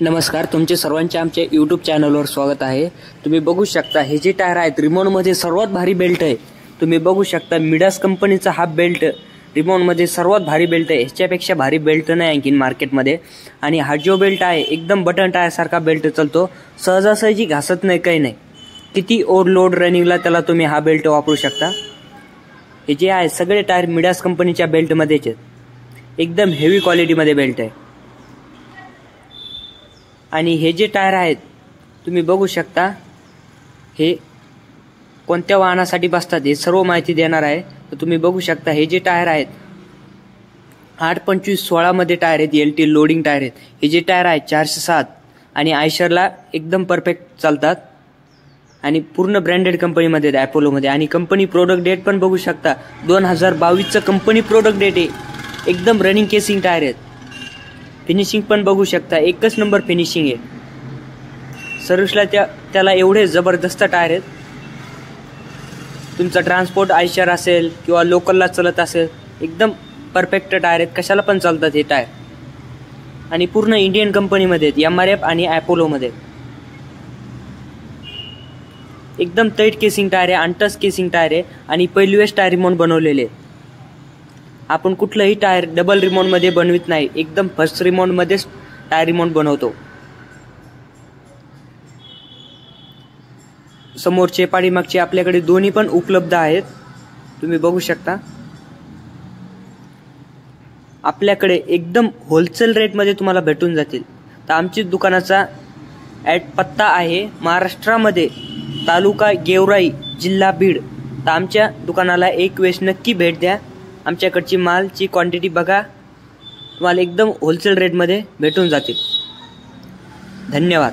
नमस्कार, तुमचे सर्वांचे आमच्या यूट्यूब चॅनलवर स्वागत आहे। तुम्ही बघू शकता हे जे टायर आहेत रिमोटमध्ये सर्वात भारी बेल्ट आहे। तुम्ही बघू शकता मिडास कंपनीचा हा बेल्ट रिमोटमध्ये सर्वात भारी बेल्ट आहे। ह्याच्यापेक्षा भारी बेल्ट नाही आणखीन मार्केटमध्ये। आणि हा जो बेल्ट आहे एकदम बटन टायर सारखा बेल्ट चालतो, सहजासहजी घासत नाही, काही नाही। किती ओव्हरलोड रनिंगला त्याला तुम्ही हा बेल्ट वापरू शकता। हे जे आहे सगळे टायर मिडास कंपनीच्या बेल्टमध्येच आहेत, एकदम हेवी क्वालिटीमध्ये बेल्ट आहे। आणि हे जे टायर आहेत तुम्ही बघू शकता, हे कोणत्या वाहनासाठी बसतात हे सर्व माहिती देणार आहे। तर तुम्ही बघू शकता हे जे टायर आहेत 825/16 मध्ये टायर आहेत, LT लोडिंग टायर आहेत। हे जे टायर आहेत 407 आणि आयशरला एकदम परफेक्ट चालतात आणि पूर्ण ब्रँडेड कंपनीमध्ये आहेत, अपोलोमध्ये। आणि कंपनी प्रोडक्ट डेट पण बघू शकता, 2022 चं कंपनी प्रोडक्ट डेट आहे। एकदम रनिंग केसिंग टायर आहेत। फिनिशिंग पण बघू शकता, एकच नंबर फिनिशिंग आहे। सर्व्हिसला त्याला एवढे जबरदस्त टायर आहेत। तुमचा ट्रान्सपोर्ट आयशर असेल किंवा लोकलला चलत असेल, एकदम परफेक्ट टायर आहेत, कशाला पण चालतात हे टायर। आणि पूर्ण इंडियन कंपनीमध्ये आहेत, MRF आणि अपोलोमध्ये। एकदम टाईट केसिंग टायर आहे, अनटच केसिंग टायर आहे आणि पहिलीच टायर रिमोट बनवलेले आहे। आपण कुठलंही टायर डबल रिमोट मध्ये बनवित नाही, एकदम फर्स्ट रिमोट मध्येच टायर रिमोट बनवतो। समोरचे पाठीमागचे आपल्याकडे दोन्ही पण उपलब्ध आहेत, तुम्ही बघू शकता। आपल्याकडे एकदम होलसेल रेट मध्ये तुम्हाला भेटून जातील। तर आमच्या दुकानाचा पत्ता आहे महाराष्ट्रामध्ये, तालुका गेवराई, जिल्हा बीड। तर आमच्या दुकानाला एक वेळेस नक्की भेट द्या। आमच्याकडची मालची क्वांटिटी बघा, तुम्हाला एकदम होलसेल रेटमध्ये भेटून जातील। धन्यवाद।